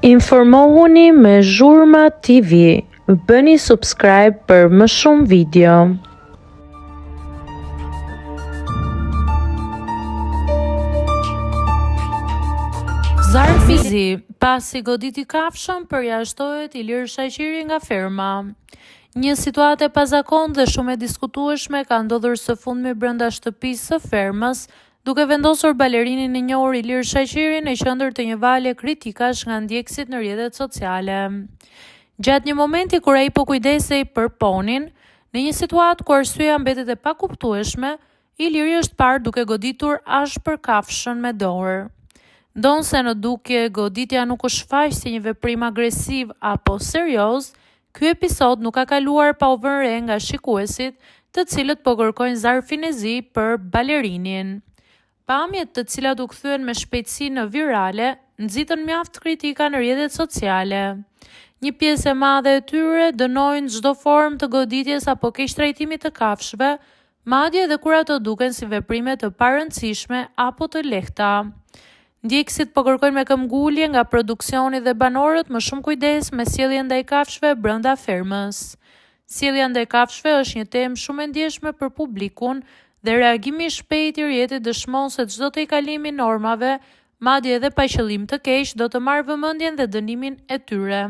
Informohuni me Zhurma TV. Bëni subscribe për më shumë video. Zarfizi, pasi goditi kafshën, përjashtohet Ilir Shaqiri nga ferma. Një situatë e pazakontë dhe shumë e diskutueshme ka ndodhur së fundmi brenda shtëpisë së fermës, duke vendosur balerinin e njohur Ilir Shaqiri në qendër të një valje kritikash nga ndjekësit në rrjetet sociale. Gjatë një momenti kur ai po kujdesej për ponin, në një situatë ku arsyeja mbetet e pakuptueshme, Iliri është parë duke goditur ashpër kafshën me dorë. Ndonse në dukje goditja nuk u shfaq si një veprim agresiv apo serioz, ky episod nuk ka kaluar pa u vënë re nga shikuesit, të cilët po kërkojnë zarfin e zi për balerinin. Pamjet të cilat u kthyen me shpejtësi në virale, nxitën mjaft kritika në rrjetet sociale. Një pjesë e madhe e tyre dënojnë çdo formë të goditjes apo keq trajtimi të kafshëve, madje edhe kur ato duken si veprime të parëndësishme apo të lehta. Ndjekësit po kërkojnë me këmbgulje nga produksioni dhe banorët më shumë kujdes me sjelljen ndaj kafshëve brenda fermës. Sjellja ndaj kafshëve është një temë shumë e ndjeshme për publikun dhe reagimi i shpejtë i rrjetit dëshmon se çdo tejkalim i normave, madje edhe pa qëllim të keq, do të marrë vëmendjen dhe dënimin e tyre.